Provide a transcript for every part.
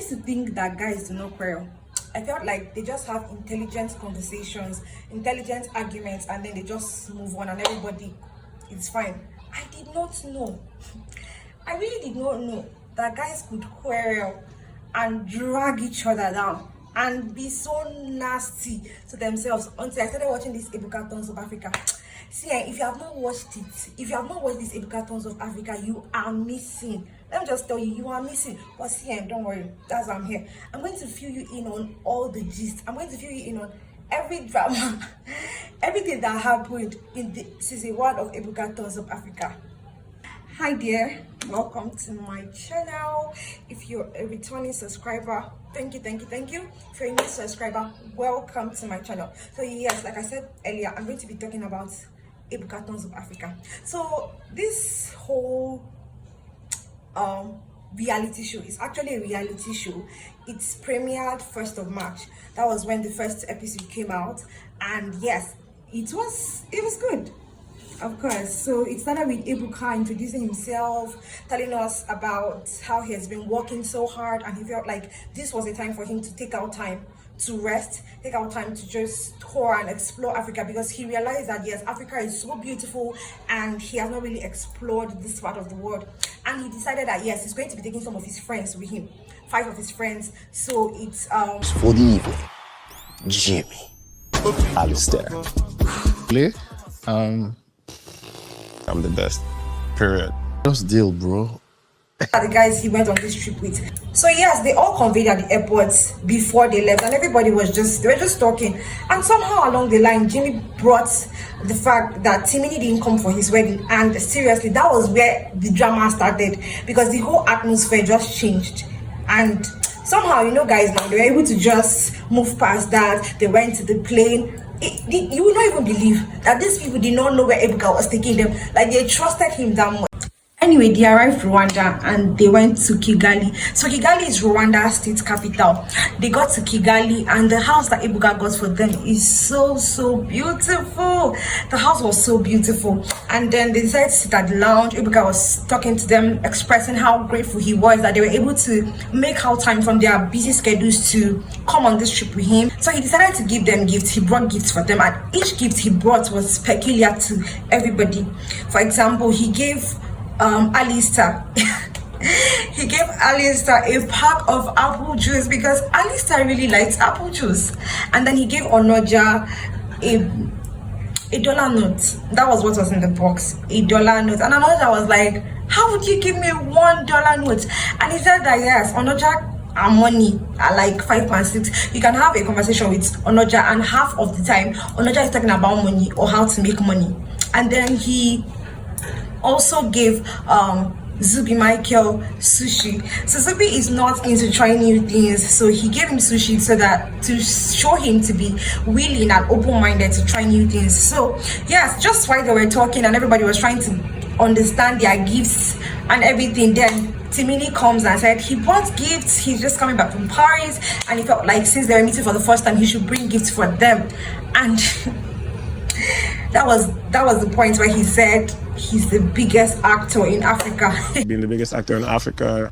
used to think that guys do not quarrel. I felt like they just have intelligent conversations, intelligent arguments, and then they just move on and everybody is fine. I did not know. I really did not know that guys could quarrel and drag each other down and be so nasty to themselves until I started watching this Ebuka Tons of Africa. See, if you have not watched it, if you have not watched this Ebuka Tons of Africa, you are missing. Let me just tell you, you are missing. But see, don't worry, that's why I'm here. I'm going to fill you in on all the gist. I'm going to fill you in on every drama, everything that happened in the season 1 of Ebuka Tons of Africa. Hi there, welcome to my channel. If you're a returning subscriber, thank you. If you're a new subscriber, welcome to my channel. So yes, like I said earlier, I'm going to be talking about Ebuka Tons of Africa. So this whole reality show is actually a reality show. It's premiered 1st of March. That was when the first episode came out, and yes, it was good. Of course. So it started with Ebuka introducing himself, telling us about how he has been working so hard, and he felt like this was a time for him to take out time to rest, take out time to just tour and explore Africa, because he realized that yes, Africa is so beautiful and he has not really explored this part of the world. And he decided that yes, he's going to be taking some of his friends with him, 5 of his friends. So it's for the evil, Jimmy, Alistair. I'm the best. Period. Just deal, bro. The guys he went on this trip with. So yes, they all conveyed at the airport before they left, and everybody was they were just talking. And somehow along the line, Jimmy brought the fact that Timini didn't come for his wedding, and seriously, that was where the drama started, because the whole atmosphere just changed. And somehow, you know, guys, now they were able to just move past that. They went to the plane. You will not even believe that these people did not know where Ebuka was taking them. Like, they trusted him that much. Anyway, they arrived Rwanda and they went to Kigali. So Kigali is Rwanda's state capital. They got to Kigali, and the house that Ebuka got for them is so beautiful. The house was so beautiful. And then they decided to sit at the lounge. Ebuka was talking to them, expressing how grateful he was that they were able to make out time from their busy schedules to come on this trip with him. So he decided to give them gifts. He brought gifts for them, and each gift he brought was peculiar to everybody. For example, he gave Alistair he gave Alistair a pack of apple juice, because Alistair really likes apple juice. And then he gave Onoja a dollar note. That was what was in the box, a dollar note. And Onoja was like, how would you give me $1 note? And he said that yes, Onoja and money are like 5.6. You can have a conversation with Onoja, and half of the time Onoja is talking about money or how to make money. And then he also gave Zubby Michael sushi. So Zubby is not into trying new things, so he gave him sushi so that to show him to be willing and open-minded to try new things. So yes, just while they were talking and everybody was trying to understand their gifts and everything, then Timini comes and said he bought gifts. He's just coming back from Paris, and he felt like since they were meeting for the first time, he should bring gifts for them. And that was the point where he said he's the biggest actor in Africa. Being the biggest actor in Africa.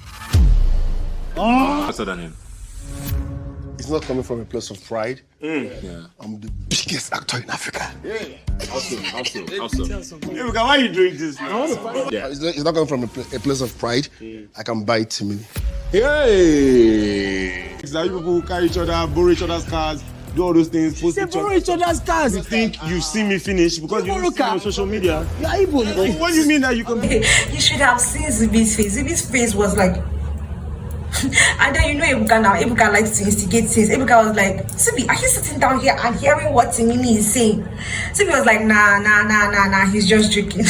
Faster than him. It's not coming from a place of pride. Yeah. I'm the biggest actor in Africa. Awesome. Ebuka, why are you doing this? Yeah. It's not coming from a place of pride. I can buy Timini. Hey! It's like people who carry each other, borrow each other's cars, do all those things. They borrow each other's cars. You think you see me finish because you see me on social media? You are able. What do you mean that you can? You should have seen Zubby's face. Zubby's face was like, and then you know Ebuka now. Ebuka likes to instigate things. Ebuka was like, Zubby, are you sitting down here and hearing what Timini is saying? Zubby was like, nah, he's just joking.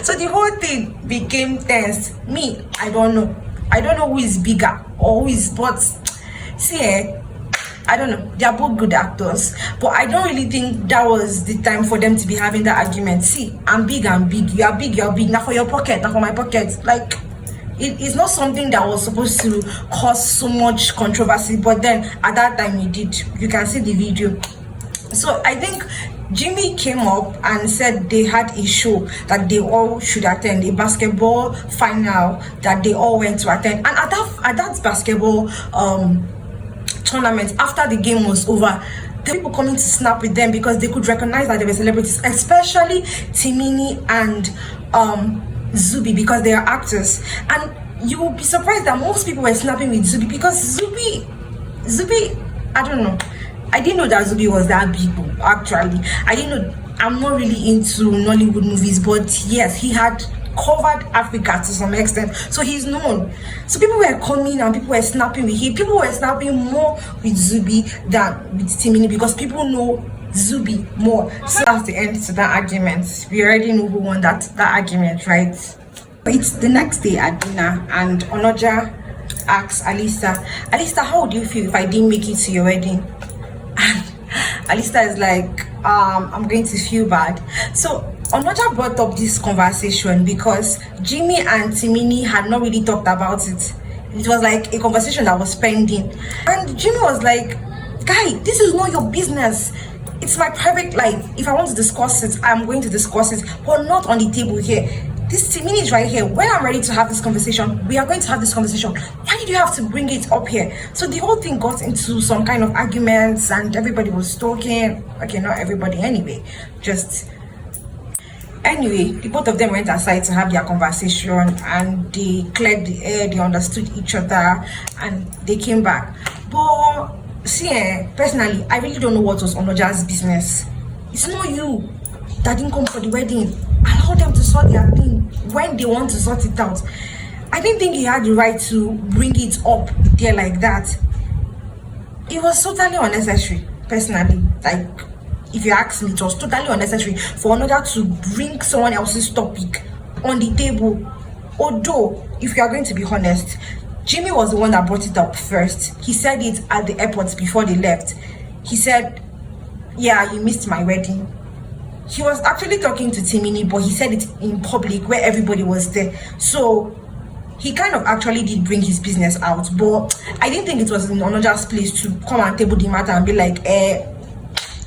So the whole thing became tense. Me, I don't know who is bigger or who is, but see, I don't know. They are both good actors, but I don't really think that was the time for them to be having that argument. See, I'm big. You are big. Now for your pocket, now for my pocket. Like, it's not something that was supposed to cause so much controversy, but then at that time it did. You can see the video. So I think Jimmy came up and said they had a show that they all should attend, a basketball final that they all went to attend. And at that basketball tournament, after the game was over, the people coming to snap with them because they could recognize that they were celebrities, especially Timini and Zubby, because they are actors. And you will be surprised that most people were snapping with Zubby because Zubby, I don't know. I didn't know that Zubby was that big, actually. I didn't know. I'm not really into Nollywood movies, but yes, he had covered Africa to some extent, so he's known. So people were coming and people were snapping with him. People were snapping more with Zubby than with Timini because people know Zubby more. So that's the end to that argument. We already know who won that argument, right? It's the next day at dinner, and Onoja asks Alisa, how would you feel if I didn't make it to your wedding? And Alisa is like, I'm going to feel bad. So Onoja brought up this conversation because Jimmy and Timini had not really talked about it. It was like a conversation that was pending. And Jimmy was like, guy, this is not your business. It's my private life. If I want to discuss it, I'm going to discuss it, but not on the table here. This Timini is right here. When I'm ready to have this conversation, we are going to have this conversation. Why did you have to bring it up here? So the whole thing got into some kind of arguments and everybody was talking. Okay, not everybody anyway. Anyway, the both of them went aside to have their conversation and they cleared the air, they understood each other and they came back. But see, personally, I really don't know what was Onoja's business. It's not you that didn't come for the wedding. Allow them to sort their thing when they want to sort it out. I didn't think he had the right to bring it up there like that. It was totally unnecessary, personally. Like, if you ask me, it was totally unnecessary for Onoja to bring someone else's topic on the table. Although, if you are going to be honest, Jimmy was the one that brought it up first. He said it at the airport before they left. He said, yeah, you missed my wedding. He was actually talking to Timini, but he said it in public where everybody was there. So he kind of actually did bring his business out, but I didn't think it was in Onoja's place to come and table the matter and be like,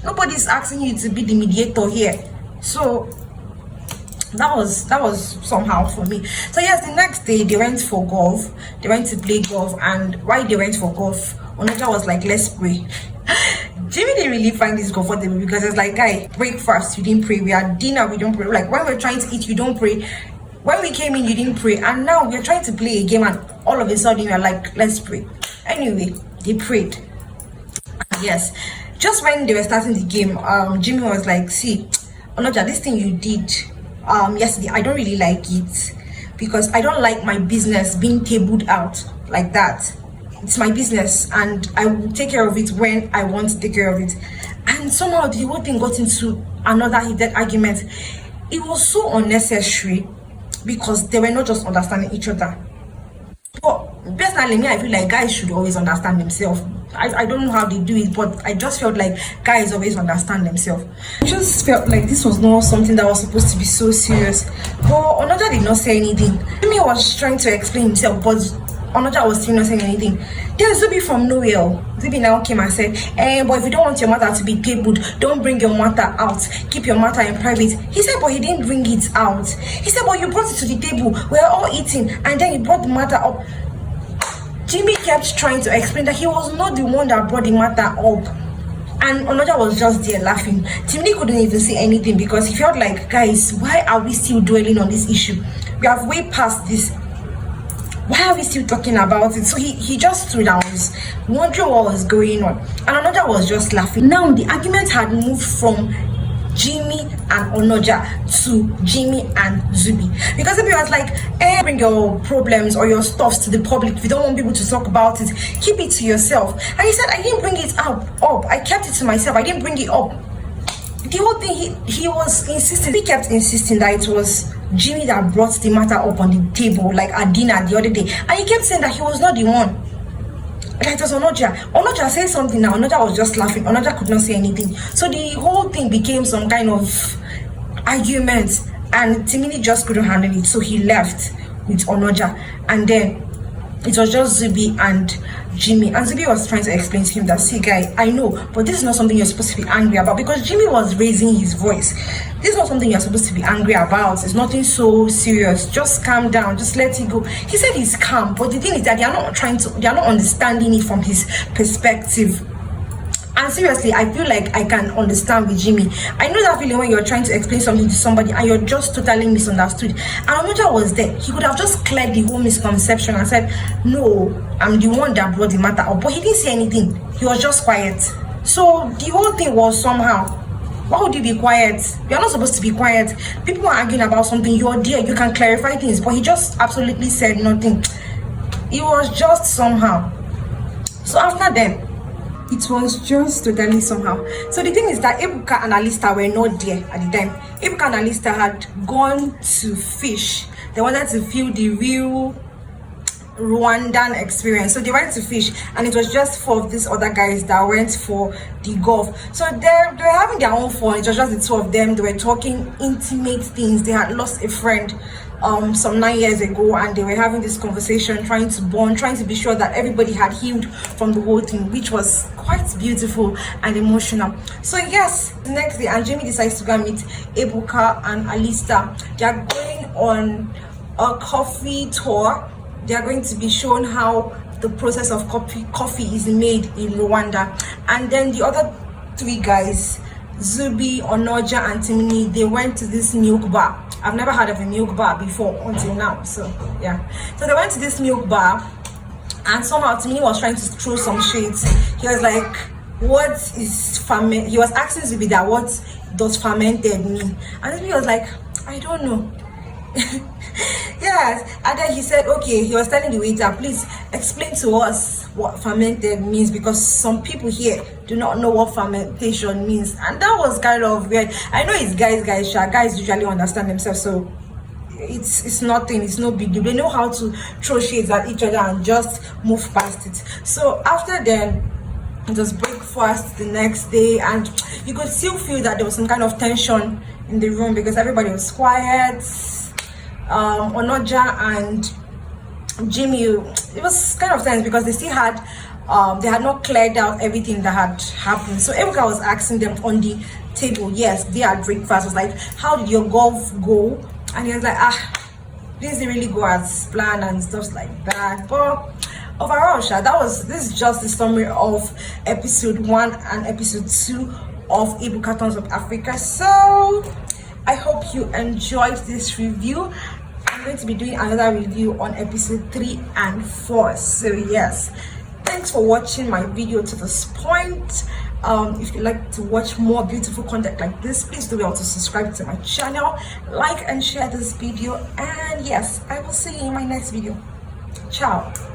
nobody's asking you to be the mediator here. So that was somehow for me. So yes, the next day they went for golf. They went to play golf, and while they went for golf, Onoja was like, let's pray. Jimmy didn't really find this comfortable because it's like, guy, breakfast, you didn't pray. We had dinner, we don't pray. Like, when we're trying to eat, you don't pray. When we came in, you didn't pray. And now we're trying to play a game and all of a sudden you're like, let's pray. Anyway, they prayed. Yes. Just when they were starting the game, Jimmy was like, see, Onoja, this thing you did yesterday, I don't really like it because I don't like my business being tabled out like that. It's my business and I will take care of it when I want to take care of it. And somehow the whole thing got into another heated argument. It was so unnecessary because they were not just understanding each other. But personally, me, I feel like guys should always understand themselves. I don't know how they do it, but I just felt like guys always understand themselves. I just felt like this was not something that was supposed to be so serious. But Onoja did not say anything. Jimmy was trying to explain himself, but Onoja was still not saying anything. Then Zubby from nowhere, Zubby now came and said, but if you don't want your matter to be tabled, don't bring your matter out. Keep your matter in private. He said, but he didn't bring it out. He said, but you brought it to the table. We're all eating. And then he brought the matter up. Jimmy kept trying to explain that he was not the one that brought the matter up. And Onoja was just there laughing. Timini couldn't even say anything because he felt like, guys, why are we still dwelling on this issue? We have way past this. Why are we still talking about it? So he just stood down, was wondering what was going on. And Onoja was just laughing. Now the argument had moved from Jimmy and Onoja to Jimmy and Zubby. Because Zubby was like, bring your problems or your stuffs to the public. If you don't want people to talk about it, keep it to yourself. And he said, I didn't bring it up. I kept it to myself. I didn't bring it up. The whole thing, he was insisting. He kept insisting that it was Jimmy that brought the matter up on the table, like at dinner the other day. And he kept saying that he was not the one. Like it was Onoja. Onoja said something now. Onoja was just laughing. Onoja could not say anything. So the whole thing became some kind of argument. And Timini just couldn't handle it. So he left with Onoja. And then it was just Zubby and Jimmy, and Zubby was trying to explain to him that, see guy, I know, but this is not something you're supposed to be angry about, because Jimmy was raising his voice. This is not something you're supposed to be angry about. It's nothing so serious. Just calm down, just let it go. He said he's calm, but the thing is that they are not understanding it from his perspective. And seriously, I feel like I can understand with Jimmy. I know that feeling when you're trying to explain something to somebody and you're just totally misunderstood. And Onoja was there. He could have just cleared the whole misconception and said, no, I'm the one that brought the matter up. But he didn't say anything. He was just quiet. So the whole thing was somehow, why would you be quiet? You're not supposed to be quiet. People are arguing about something. You're there. You can clarify things. But he just absolutely said nothing. It was just somehow. So after then, it was just totally somehow. So the thing is that Ebuka and Alista were not there at the time. Ebuka and Alista had gone to fish. They wanted to feel the real Rwandan experience. So they went to fish, and it was just 4 of these other guys that went for the golf. So they were having their own fun. It was just the 2 of them. They were talking intimate things. They had lost a friend some 9 years ago, and they were having this conversation, trying to bond, trying to be sure that everybody had healed from the whole thing, which was quite beautiful and emotional. So yes, the next day, and Jimmy decides to go and meet Ebuka and Alista. They are going on a coffee tour. They are going to be shown how the process of coffee is made in Rwanda. And then the other 3 guys, Zubby, Onoja, and Timini, they went to this milk bar. I've never heard of a milk bar before until now. So yeah, so they went to this milk bar, and somehow Timini was trying to throw some shades. He was like, what is ferment? He was asking Zubby that, what does fermented mean? And Zubby was like, I don't know. Yes, and then he said, okay, he was telling the waiter, please explain to us what fermented means, because some people here do not know what fermentation means. And that was kind of weird. I know it's guys usually understand themselves, so it's nothing, it's no big deal. They know how to throw shades at each other and just move past it. So after then, it was breakfast the next day, and you could still feel that there was some kind of tension in the room because everybody was quiet. Onoja and Jimmy, it was kind of tense because they still had they had not cleared out everything that had happened. So Ebuka was asking them on the table, yes, they had breakfast, was like, how did your golf go? And he was like, this didn't really go as planned and stuff like that. But overall, this is just the summary of episode 1 and episode 2 of Ebuka Tons of Africa. So I hope you enjoyed this review. I'm going to be doing another review on episode 3 and 4. So yes, thanks for watching my video to this point. If you'd like to watch more beautiful content like this, please do well to subscribe to my channel, like and share this video, and yes, I will see you in my next video. Ciao.